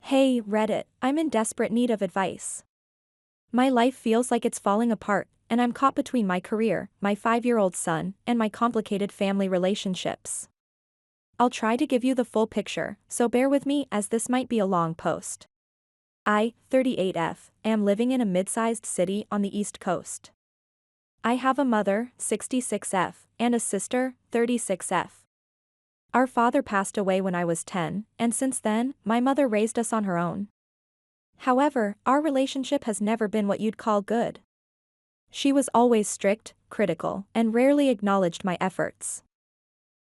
Hey, Reddit, I'm in desperate need of advice. My life feels like it's falling apart, and I'm caught between my career, my 5-year-old son, and my complicated family relationships. I'll try to give you the full picture, so bear with me as this might be a long post. I, 38F, am living in a mid-sized city on the East Coast. I have a mother, 66F, and a sister, 36F. Our father passed away when I was 10, and since then, my mother raised us on her own. However, our relationship has never been what you'd call good. She was always strict, critical, and rarely acknowledged my efforts.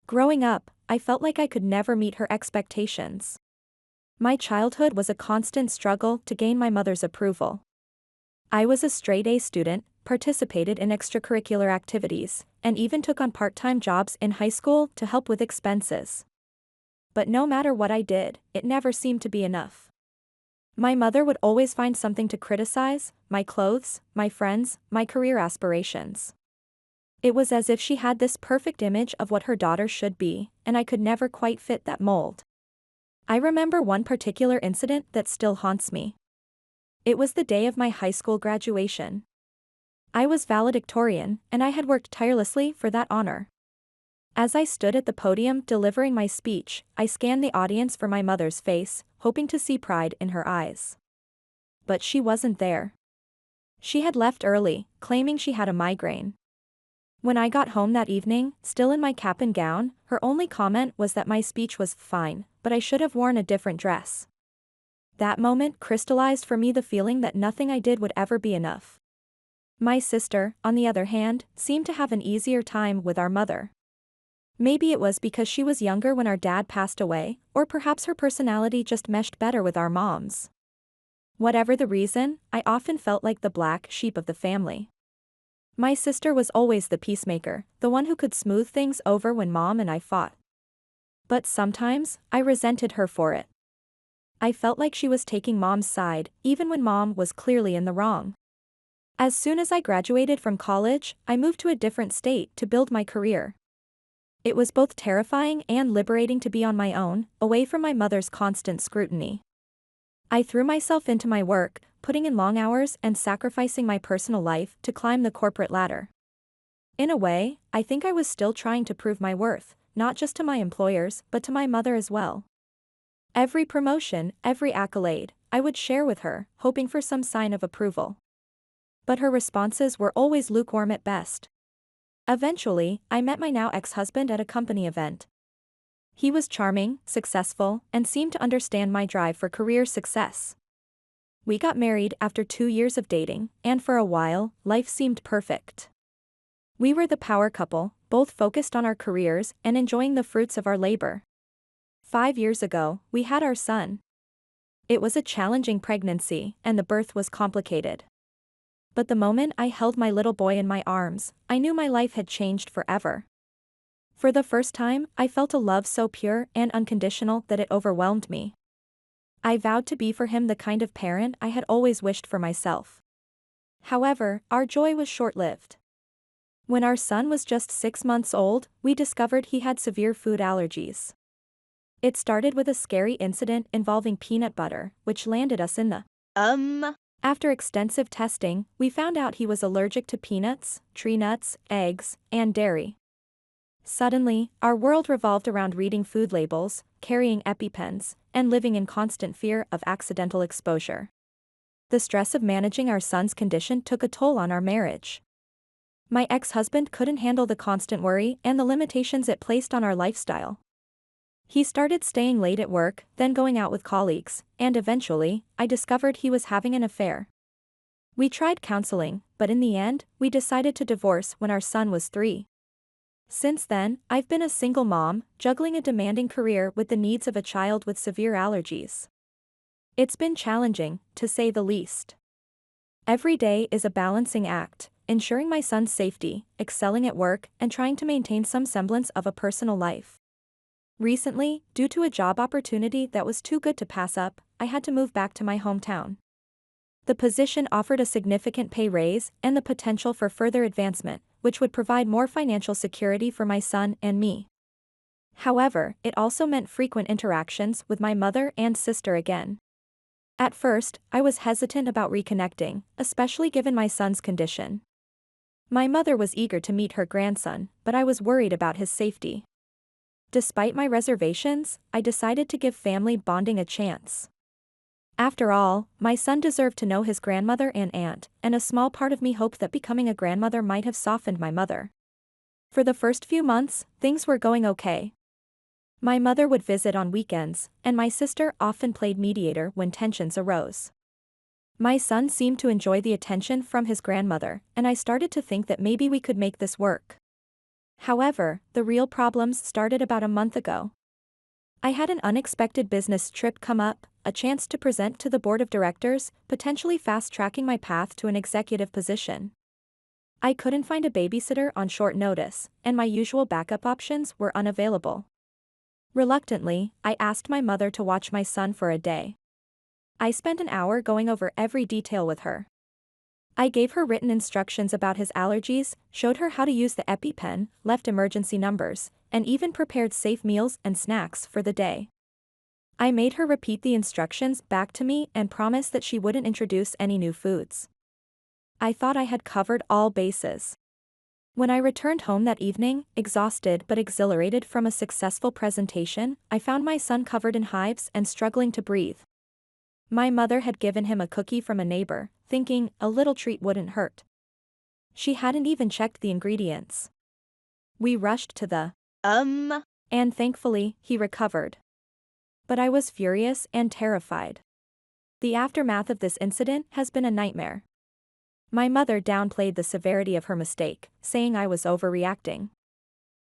Growing up, I felt like I could never meet her expectations. My childhood was a constant struggle to gain my mother's approval. I was a straight-A student, participated in extracurricular activities, and even took on part-time jobs in high school to help with expenses. But no matter what I did, it never seemed to be enough. My mother would always find something to criticize: my clothes, my friends, my career aspirations. It was as if she had this perfect image of what her daughter should be, and I could never quite fit that mold. I remember one particular incident that still haunts me. It was the day of my high school graduation. I was valedictorian, and I had worked tirelessly for that honor. As I stood at the podium delivering my speech, I scanned the audience for my mother's face, hoping to see pride in her eyes. But she wasn't there. She had left early, claiming she had a migraine. When I got home that evening, still in my cap and gown, her only comment was that my speech was fine, but I should have worn a different dress. That moment crystallized for me the feeling that nothing I did would ever be enough. My sister, on the other hand, seemed to have an easier time with our mother. Maybe it was because she was younger when our dad passed away, or perhaps her personality just meshed better with our mom's. Whatever the reason, I often felt like the black sheep of the family. My sister was always the peacemaker, the one who could smooth things over when mom and I fought. But sometimes, I resented her for it. I felt like she was taking mom's side, even when mom was clearly in the wrong. As soon as I graduated from college, I moved to a different state to build my career. It was both terrifying and liberating to be on my own, away from my mother's constant scrutiny. I threw myself into my work, putting in long hours and sacrificing my personal life to climb the corporate ladder. In a way, I think I was still trying to prove my worth, not just to my employers, but to my mother as well. Every promotion, every accolade, I would share with her, hoping for some sign of approval. But her responses were always lukewarm at best. Eventually, I met my now ex-husband at a company event. He was charming, successful, and seemed to understand my drive for career success. We got married after 2 years of dating, and for a while, life seemed perfect. We were the power couple, both focused on our careers and enjoying the fruits of our labor. 5 years ago, we had our son. It was a challenging pregnancy, and the birth was complicated. But the moment I held my little boy in my arms, I knew my life had changed forever. For the first time, I felt a love so pure and unconditional that it overwhelmed me. I vowed to be for him the kind of parent I had always wished for myself. However, our joy was short-lived. When our son was just 6 months old, we discovered he had severe food allergies. It started with a scary incident involving peanut butter, which landed us in the After extensive testing, we found out he was allergic to peanuts, tree nuts, eggs, and dairy. Suddenly, our world revolved around reading food labels, carrying EpiPens, and living in constant fear of accidental exposure. The stress of managing our son's condition took a toll on our marriage. My ex-husband couldn't handle the constant worry and the limitations it placed on our lifestyle. He started staying late at work, then going out with colleagues, and eventually, I discovered he was having an affair. We tried counseling, but in the end, we decided to divorce when our son was 3. Since then, I've been a single mom, juggling a demanding career with the needs of a child with severe allergies. It's been challenging, to say the least. Every day is a balancing act, ensuring my son's safety, excelling at work, and trying to maintain some semblance of a personal life. Recently, due to a job opportunity that was too good to pass up, I had to move back to my hometown. The position offered a significant pay raise and the potential for further advancement, which would provide more financial security for my son and me. However, it also meant frequent interactions with my mother and sister again. At first, I was hesitant about reconnecting, especially given my son's condition. My mother was eager to meet her grandson, but I was worried about his safety. Despite my reservations, I decided to give family bonding a chance. After all, my son deserved to know his grandmother and aunt, and a small part of me hoped that becoming a grandmother might have softened my mother. For the first few months, things were going okay. My mother would visit on weekends, and my sister often played mediator when tensions arose. My son seemed to enjoy the attention from his grandmother, and I started to think that maybe we could make this work. However, the real problems started about a month ago. I had an unexpected business trip come up, a chance to present to the board of directors, potentially fast-tracking my path to an executive position. I couldn't find a babysitter on short notice, and my usual backup options were unavailable. Reluctantly, I asked my mother to watch my son for a day. I spent an hour going over every detail with her. I gave her written instructions about his allergies, showed her how to use the EpiPen, left emergency numbers, and even prepared safe meals and snacks for the day. I made her repeat the instructions back to me and promised that she wouldn't introduce any new foods. I thought I had covered all bases. When I returned home that evening, exhausted but exhilarated from a successful presentation, I found my son covered in hives and struggling to breathe. My mother had given him a cookie from a neighbor, thinking a little treat wouldn't hurt. She hadn't even checked the ingredients. We rushed to the and thankfully, he recovered. But I was furious and terrified. The aftermath of this incident has been a nightmare. My mother downplayed the severity of her mistake, saying I was overreacting.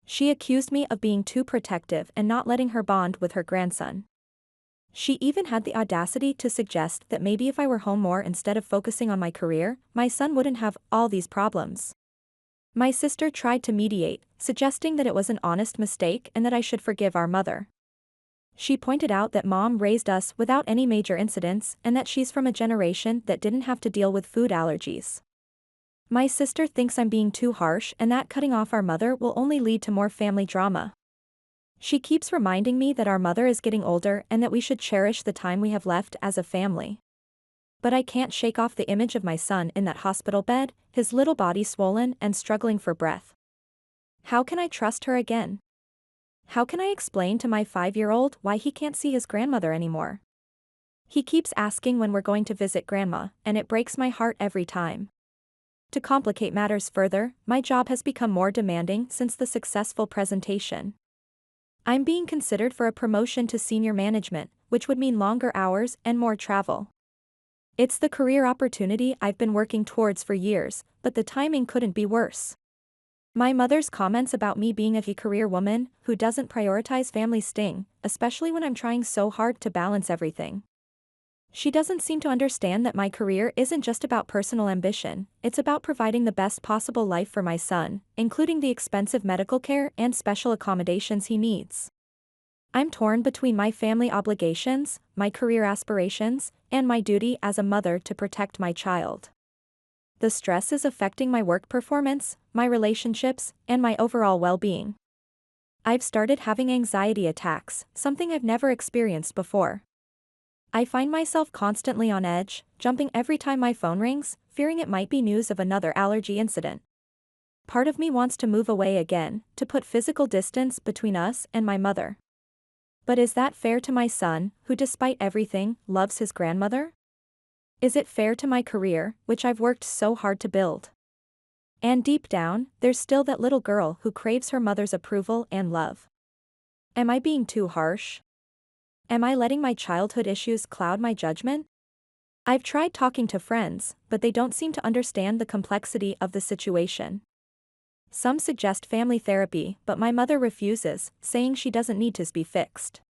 She accused me of being too protective and not letting her bond with her grandson. She even had the audacity to suggest that maybe if I were home more instead of focusing on my career, my son wouldn't have all these problems. My sister tried to mediate, suggesting that it was an honest mistake and that I should forgive our mother. She pointed out that mom raised us without any major incidents and that she's from a generation that didn't have to deal with food allergies. My sister thinks I'm being too harsh and that cutting off our mother will only lead to more family drama. She keeps reminding me that our mother is getting older and that we should cherish the time we have left as a family. But I can't shake off the image of my son in that hospital bed, his little body swollen and struggling for breath. How can I trust her again? How can I explain to my 5-year-old why he can't see his grandmother anymore? He keeps asking when we're going to visit grandma, and it breaks my heart every time. To complicate matters further, my job has become more demanding since the successful presentation. I'm being considered for a promotion to senior management, which would mean longer hours and more travel. It's the career opportunity I've been working towards for years, but the timing couldn't be worse. My mother's comments about me being a career woman who doesn't prioritize family sting, especially when I'm trying so hard to balance everything. She doesn't seem to understand that my career isn't just about personal ambition, it's about providing the best possible life for my son, including the expensive medical care and special accommodations he needs. I'm torn between my family obligations, my career aspirations, and my duty as a mother to protect my child. The stress is affecting my work performance, my relationships, and my overall well-being. I've started having anxiety attacks, something I've never experienced before. I find myself constantly on edge, jumping every time my phone rings, fearing it might be news of another allergy incident. Part of me wants to move away again, to put physical distance between us and my mother. But is that fair to my son, who despite everything, loves his grandmother? Is it fair to my career, which I've worked so hard to build? And deep down, there's still that little girl who craves her mother's approval and love. Am I being too harsh? Am I letting my childhood issues cloud my judgment? I've tried talking to friends, but they don't seem to understand the complexity of the situation. Some suggest family therapy, but my mother refuses, saying she doesn't need to be fixed.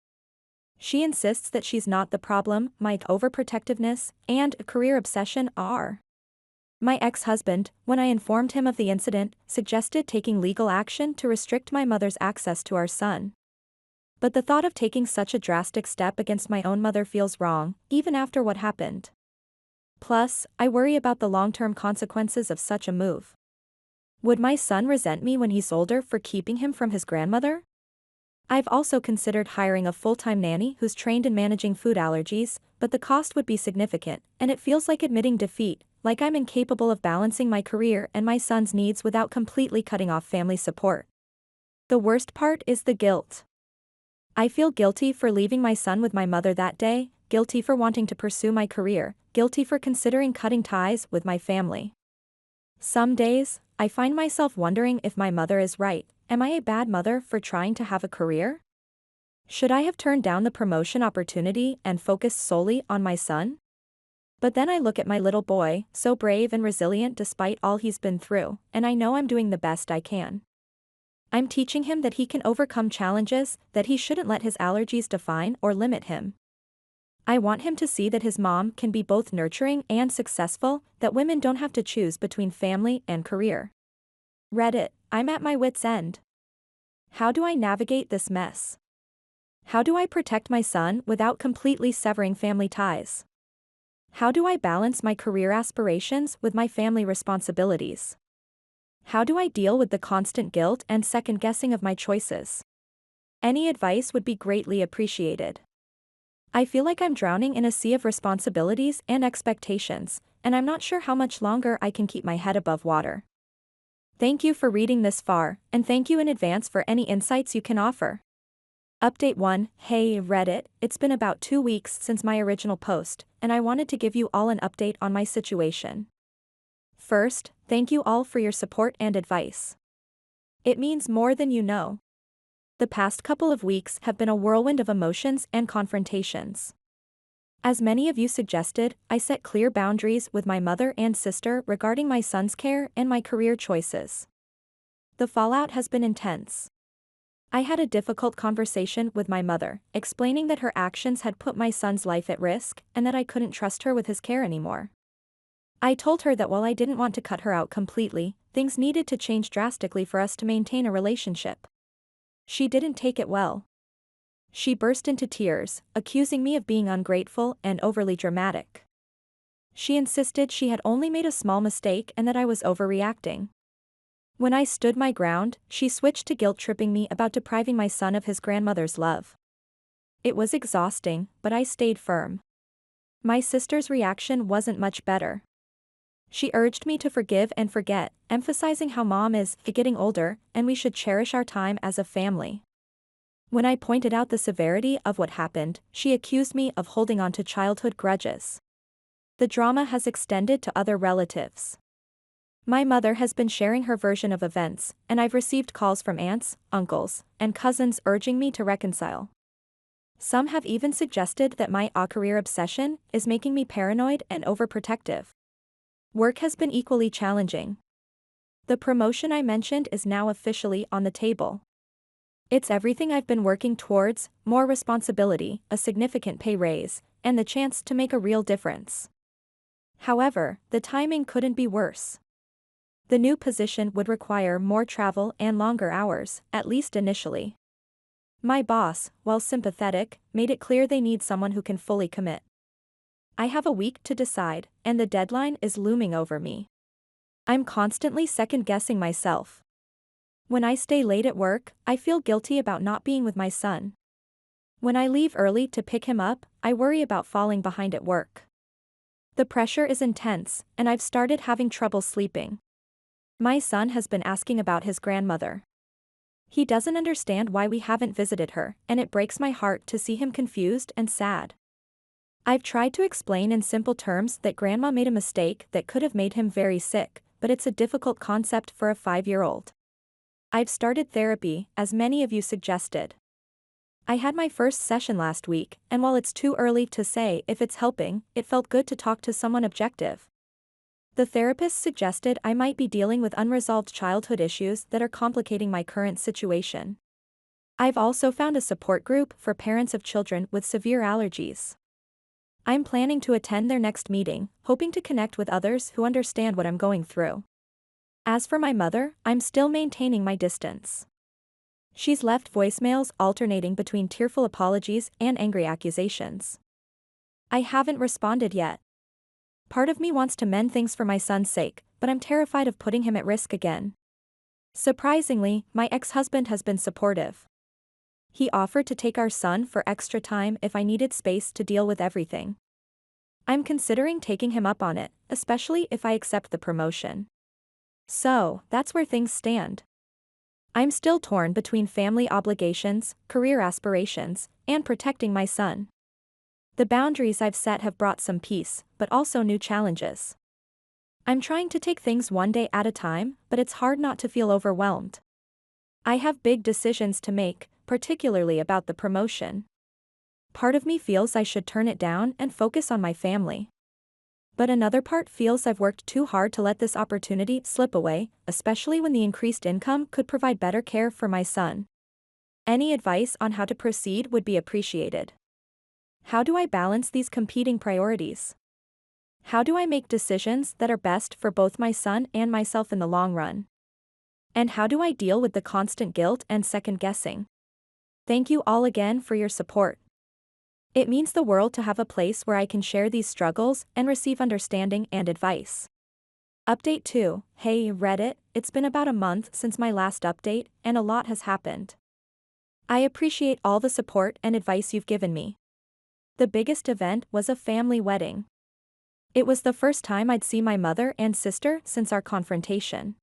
She insists that she's not the problem, my overprotectiveness and career obsession are. My ex-husband, when I informed him of the incident, suggested taking legal action to restrict my mother's access to our son. But the thought of taking such a drastic step against my own mother feels wrong, even after what happened. Plus, I worry about the long-term consequences of such a move. Would my son resent me when he's older for keeping him from his grandmother? I've also considered hiring a full-time nanny who's trained in managing food allergies, but the cost would be significant, and it feels like admitting defeat, like I'm incapable of balancing my career and my son's needs without completely cutting off family support. The worst part is the guilt. I feel guilty for leaving my son with my mother that day, guilty for wanting to pursue my career, guilty for considering cutting ties with my family. Some days, I find myself wondering if my mother is right. Am I a bad mother for trying to have a career? Should I have turned down the promotion opportunity and focused solely on my son? But then I look at my little boy, so brave and resilient despite all he's been through, and I know I'm doing the best I can. I'm teaching him that he can overcome challenges, that he shouldn't let his allergies define or limit him. I want him to see that his mom can be both nurturing and successful, that women don't have to choose between family and career. Reddit, I'm at my wit's end. How do I navigate this mess? How do I protect my son without completely severing family ties? How do I balance my career aspirations with my family responsibilities? How do I deal with the constant guilt and second-guessing of my choices? Any advice would be greatly appreciated. I feel like I'm drowning in a sea of responsibilities and expectations, and I'm not sure how much longer I can keep my head above water. Thank you for reading this far, and thank you in advance for any insights you can offer. Update 1. Hey Reddit, it's been about 2 weeks since my original post, and I wanted to give you all an update on my situation. First, thank you all for your support and advice. It means more than you know. The past couple of weeks have been a whirlwind of emotions and confrontations. As many of you suggested, I set clear boundaries with my mother and sister regarding my son's care and my career choices. The fallout has been intense. I had a difficult conversation with my mother, explaining that her actions had put my son's life at risk and that I couldn't trust her with his care anymore. I told her that while I didn't want to cut her out completely, things needed to change drastically for us to maintain a relationship. She didn't take it well. She burst into tears, accusing me of being ungrateful and overly dramatic. She insisted she had only made a small mistake and that I was overreacting. When I stood my ground, she switched to guilt-tripping me about depriving my son of his grandmother's love. It was exhausting, but I stayed firm. My sister's reaction wasn't much better. She urged me to forgive and forget, emphasizing how mom is getting older and we should cherish our time as a family. When I pointed out the severity of what happened, she accused me of holding on to childhood grudges. The drama has extended to other relatives. My mother has been sharing her version of events, and I've received calls from aunts, uncles, and cousins urging me to reconcile. Some have even suggested that my career obsession is making me paranoid and overprotective. Work has been equally challenging. The promotion I mentioned is now officially on the table. It's everything I've been working towards: more responsibility, a significant pay raise, and the chance to make a real difference. However, the timing couldn't be worse. The new position would require more travel and longer hours, at least initially. My boss, while sympathetic, made it clear they need someone who can fully commit. I have a week to decide, and the deadline is looming over me. I'm constantly second-guessing myself. When I stay late at work, I feel guilty about not being with my son. When I leave early to pick him up, I worry about falling behind at work. The pressure is intense, and I've started having trouble sleeping. My son has been asking about his grandmother. He doesn't understand why we haven't visited her, and it breaks my heart to see him confused and sad. I've tried to explain in simple terms that grandma made a mistake that could have made him very sick, but it's a difficult concept for a 5-year-old. I've started therapy, as many of you suggested. I had my first session last week, and while it's too early to say if it's helping, it felt good to talk to someone objective. The therapist suggested I might be dealing with unresolved childhood issues that are complicating my current situation. I've also found a support group for parents of children with severe allergies. I'm planning to attend their next meeting, hoping to connect with others who understand what I'm going through. As for my mother, I'm still maintaining my distance. She's left voicemails alternating between tearful apologies and angry accusations. I haven't responded yet. Part of me wants to mend things for my son's sake, but I'm terrified of putting him at risk again. Surprisingly, my ex-husband has been supportive. He offered to take our son for extra time if I needed space to deal with everything. I'm considering taking him up on it, especially if I accept the promotion. So, that's where things stand. I'm still torn between family obligations, career aspirations, and protecting my son. The boundaries I've set have brought some peace, but also new challenges. I'm trying to take things one day at a time, but it's hard not to feel overwhelmed. I have big decisions to make, particularly about the promotion. Part of me feels I should turn it down and focus on my family. But another part feels I've worked too hard to let this opportunity slip away, especially when the increased income could provide better care for my son. Any advice on how to proceed would be appreciated. How do I balance these competing priorities? How do I make decisions that are best for both my son and myself in the long run? And how do I deal with the constant guilt and second guessing? Thank you all again for your support. It means the world to have a place where I can share these struggles and receive understanding and advice. Update 2. Hey Reddit, it's been about a month since my last update, and a lot has happened. I appreciate all the support and advice you've given me. The biggest event was a family wedding. It was the first time I'd see my mother and sister since our confrontation.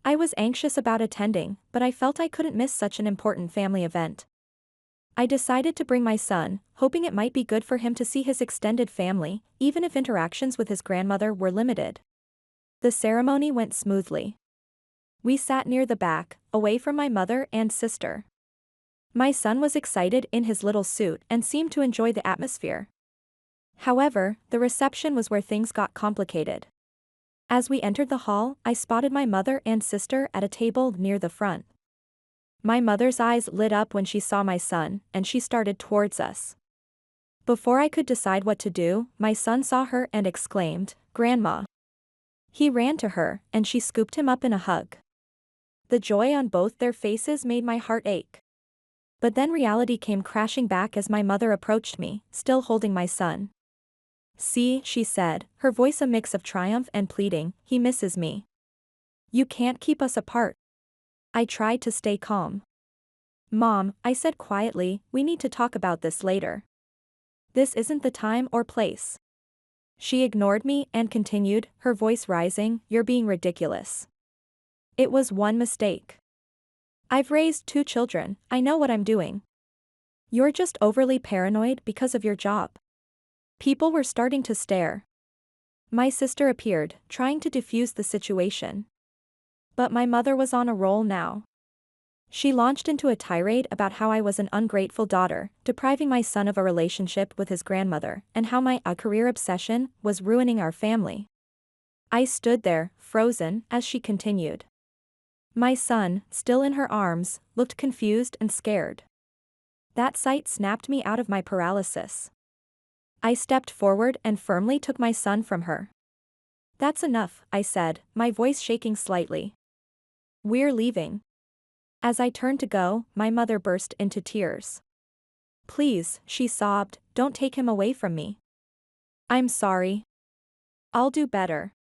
I was anxious about attending, but I felt I couldn't miss such an important family event. I decided to bring my son, hoping it might be good for him to see his extended family, even if interactions with his grandmother were limited. The ceremony went smoothly. We sat near the back, away from my mother and sister. My son was excited in his little suit and seemed to enjoy the atmosphere. However, the reception was where things got complicated. As we entered the hall, I spotted my mother and sister at a table near the front. My mother's eyes lit up when she saw my son, and she started towards us. Before I could decide what to do, my son saw her and exclaimed, "Grandma." He ran to her, and she scooped him up in a hug. The joy on both their faces made my heart ache. But then reality came crashing back as my mother approached me, still holding my son. "See," she said, her voice a mix of triumph and pleading, "he misses me. You can't keep us apart." I tried to stay calm. "Mom," I said quietly, "we need to talk about this later. This isn't the time or place." She ignored me and continued, her voice rising, "You're being ridiculous. It was one mistake. I've raised 2 children, I know what I'm doing. You're just overly paranoid because of your job." People were starting to stare. My sister appeared, trying to defuse the situation. But my mother was on a roll now. She launched into a tirade about how I was an ungrateful daughter, depriving my son of a relationship with his grandmother, and how my career obsession was ruining our family. I stood there, frozen, as she continued. My son, still in her arms, looked confused and scared. That sight snapped me out of my paralysis. I stepped forward and firmly took my son from her. "That's enough," I said, my voice shaking slightly. "We're leaving." As I turned to go, my mother burst into tears. "Please," she sobbed, "don't take him away from me. I'm sorry. I'll do better.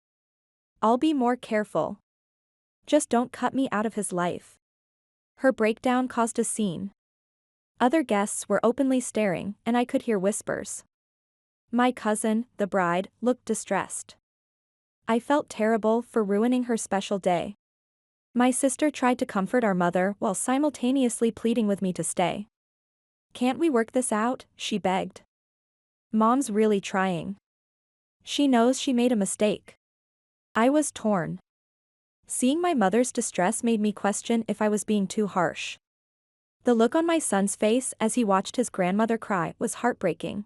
I'll be more careful. Just don't cut me out of his life." Her breakdown caused a scene. Other guests were openly staring, and I could hear whispers. My cousin, the bride, looked distressed. I felt terrible for ruining her special day. My sister tried to comfort our mother while simultaneously pleading with me to stay. "Can't we work this out?" she begged. "Mom's really trying. She knows she made a mistake." I was torn. Seeing my mother's distress made me question if I was being too harsh. The look on my son's face as he watched his grandmother cry was heartbreaking.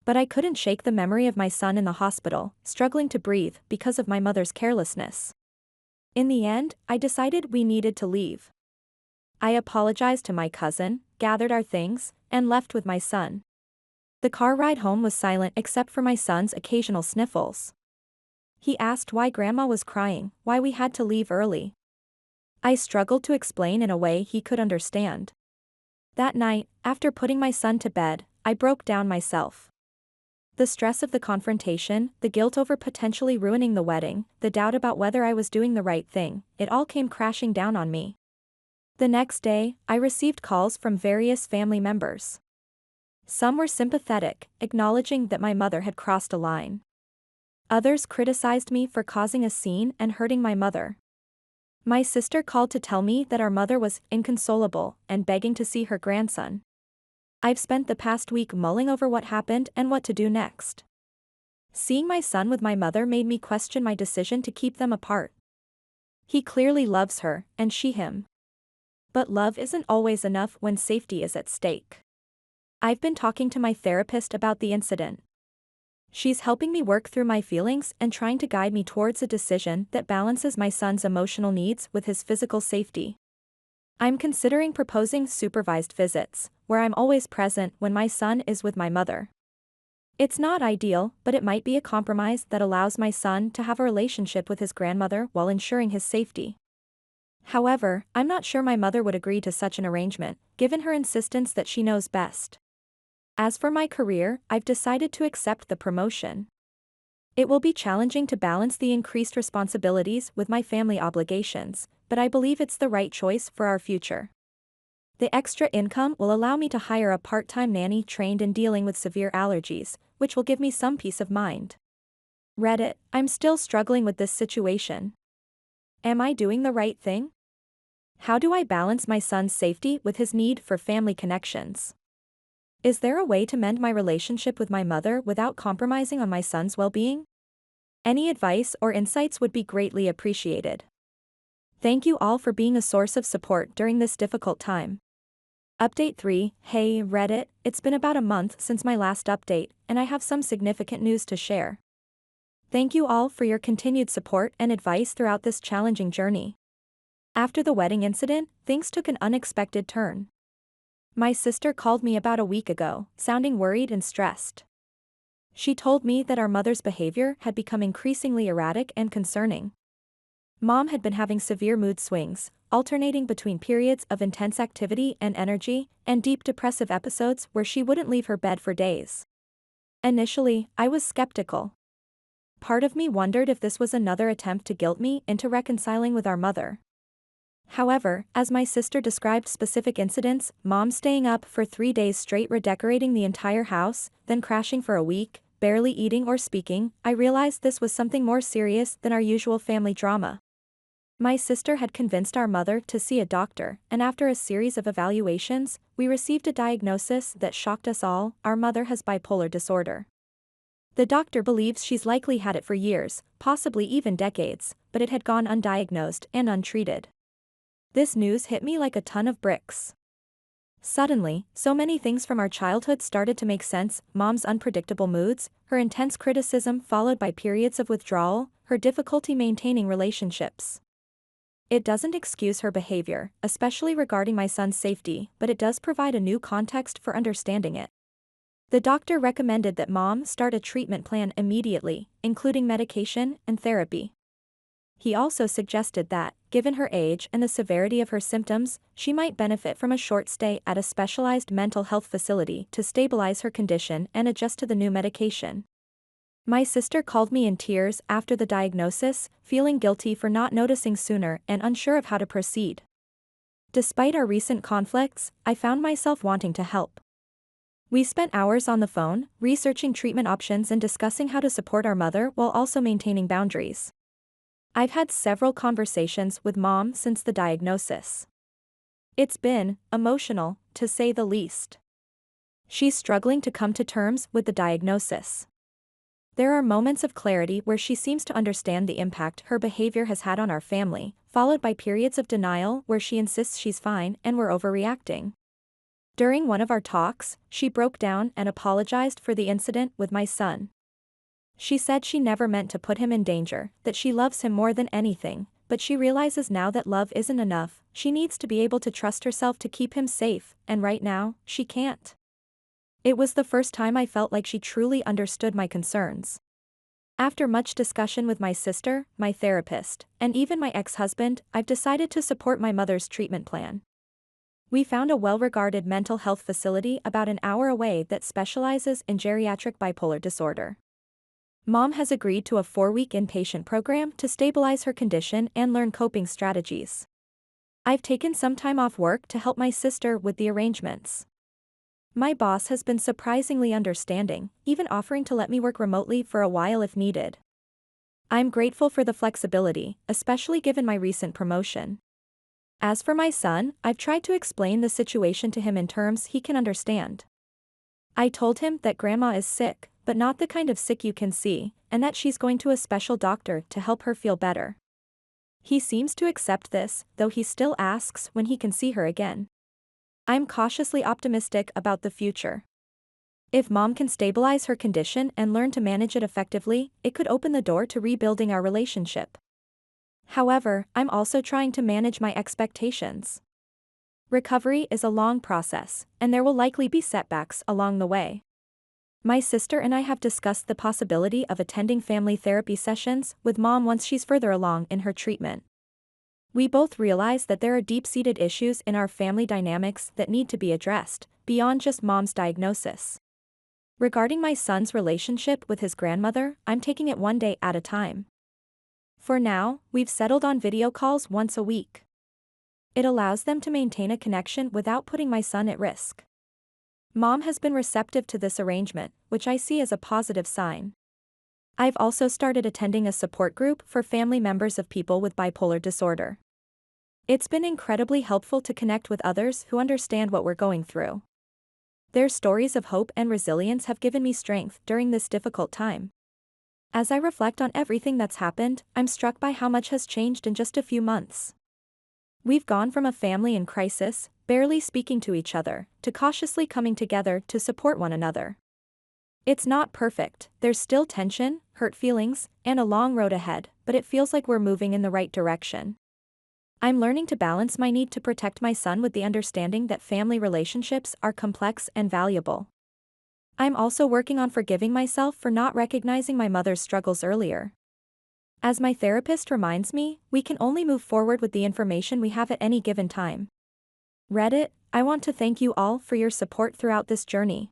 But I couldn't shake the memory of my son in the hospital, struggling to breathe because of my mother's carelessness. In the end, I decided we needed to leave. I apologized to my cousin, gathered our things, and left with my son. The car ride home was silent except for my son's occasional sniffles. He asked why Grandma was crying, why we had to leave early. I struggled to explain in a way he could understand. That night, after putting my son to bed, I broke down myself. The stress of the confrontation, the guilt over potentially ruining the wedding, the doubt about whether I was doing the right thing, it all came crashing down on me. The next day, I received calls from various family members. Some were sympathetic, acknowledging that my mother had crossed a line. Others criticized me for causing a scene and hurting my mother. My sister called to tell me that our mother was inconsolable and begging to see her grandson. I've spent the past week mulling over what happened and what to do next. Seeing my son with my mother made me question my decision to keep them apart. He clearly loves her, and she him. But love isn't always enough when safety is at stake. I've been talking to my therapist about the incident. She's helping me work through my feelings and trying to guide me towards a decision that balances my son's emotional needs with his physical safety. I'm considering proposing supervised visits, where I'm always present when my son is with my mother. It's not ideal, but it might be a compromise that allows my son to have a relationship with his grandmother while ensuring his safety. However, I'm not sure my mother would agree to such an arrangement, given her insistence that she knows best. As for my career, I've decided to accept the promotion. It will be challenging to balance the increased responsibilities with my family obligations, but I believe it's the right choice for our future. The extra income will allow me to hire a part-time nanny trained in dealing with severe allergies, which will give me some peace of mind. Reddit, I'm still struggling with this situation. Am I doing the right thing? How do I balance my son's safety with his need for family connections? Is there a way to mend my relationship with my mother without compromising on my son's well-being? Any advice or insights would be greatly appreciated. Thank you all for being a source of support during this difficult time. Update 3, Hey Reddit, it's been about a month since my last update, and I have some significant news to share. Thank you all for your continued support and advice throughout this challenging journey. After the wedding incident, things took an unexpected turn. My sister called me about a week ago, sounding worried and stressed. She told me that our mother's behavior had become increasingly erratic and concerning. Mom had been having severe mood swings, alternating between periods of intense activity and energy, and deep depressive episodes where she wouldn't leave her bed for days. Initially, I was skeptical. Part of me wondered if this was another attempt to guilt me into reconciling with our mother. However, as my sister described specific incidents, Mom staying up for 3 days straight redecorating the entire house, then crashing for a week, barely eating or speaking, I realized this was something more serious than our usual family drama. My sister had convinced our mother to see a doctor, and after a series of evaluations, we received a diagnosis that shocked us all: our mother has bipolar disorder. The doctor believes she's likely had it for years, possibly even decades, but it had gone undiagnosed and untreated. This news hit me like a ton of bricks. Suddenly, so many things from our childhood started to make sense: Mom's unpredictable moods, her intense criticism followed by periods of withdrawal, her difficulty maintaining relationships. It doesn't excuse her behavior, especially regarding my son's safety, but it does provide a new context for understanding it. The doctor recommended that Mom start a treatment plan immediately, including medication and therapy. He also suggested that, given her age and the severity of her symptoms, she might benefit from a short stay at a specialized mental health facility to stabilize her condition and adjust to the new medication. My sister called me in tears after the diagnosis, feeling guilty for not noticing sooner and unsure of how to proceed. Despite our recent conflicts, I found myself wanting to help. We spent hours on the phone, researching treatment options and discussing how to support our mother while also maintaining boundaries. I've had several conversations with Mom since the diagnosis. It's been emotional, to say the least. She's struggling to come to terms with the diagnosis. There are moments of clarity where she seems to understand the impact her behavior has had on our family, followed by periods of denial where she insists she's fine and we're overreacting. During one of our talks, she broke down and apologized for the incident with my son. She said she never meant to put him in danger, that she loves him more than anything, but she realizes now that love isn't enough. She needs to be able to trust herself to keep him safe, and right now, she can't. It was the first time I felt like she truly understood my concerns. After much discussion with my sister, my therapist, and even my ex-husband, I've decided to support my mother's treatment plan. We found a well-regarded mental health facility about an hour away that specializes in geriatric bipolar disorder. Mom has agreed to a 4-week inpatient program to stabilize her condition and learn coping strategies. I've taken some time off work to help my sister with the arrangements. My boss has been surprisingly understanding, even offering to let me work remotely for a while if needed. I'm grateful for the flexibility, especially given my recent promotion. As for my son, I've tried to explain the situation to him in terms he can understand. I told him that grandma is sick, but not the kind of sick you can see, and that she's going to a special doctor to help her feel better. He seems to accept this, though he still asks when he can see her again. I'm cautiously optimistic about the future. If mom can stabilize her condition and learn to manage it effectively, it could open the door to rebuilding our relationship. However, I'm also trying to manage my expectations. Recovery is a long process, and there will likely be setbacks along the way. My sister and I have discussed the possibility of attending family therapy sessions with mom once she's further along in her treatment. We both realize that there are deep-seated issues in our family dynamics that need to be addressed, beyond just mom's diagnosis. Regarding my son's relationship with his grandmother, I'm taking it one day at a time. For now, we've settled on video calls once a week. It allows them to maintain a connection without putting my son at risk. Mom has been receptive to this arrangement, which I see as a positive sign. I've also started attending a support group for family members of people with bipolar disorder. It's been incredibly helpful to connect with others who understand what we're going through. Their stories of hope and resilience have given me strength during this difficult time. As I reflect on everything that's happened, I'm struck by how much has changed in just a few months. We've gone from a family in crisis, barely speaking to each other, to cautiously coming together to support one another. It's not perfect, there's still tension, hurt feelings, and a long road ahead, but it feels like we're moving in the right direction. I'm learning to balance my need to protect my son with the understanding that family relationships are complex and valuable. I'm also working on forgiving myself for not recognizing my mother's struggles earlier. As my therapist reminds me, we can only move forward with the information we have at any given time. Reddit, I want to thank you all for your support throughout this journey.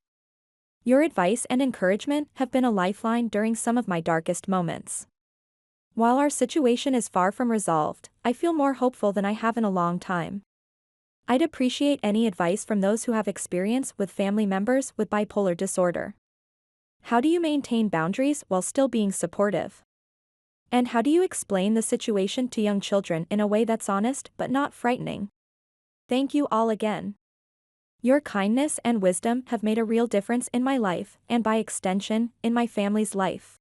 Your advice and encouragement have been a lifeline during some of my darkest moments. While our situation is far from resolved, I feel more hopeful than I have in a long time. I'd appreciate any advice from those who have experience with family members with bipolar disorder. How do you maintain boundaries while still being supportive? And how do you explain the situation to young children in a way that's honest but not frightening? Thank you all again. Your kindness and wisdom have made a real difference in my life, and by extension, in my family's life.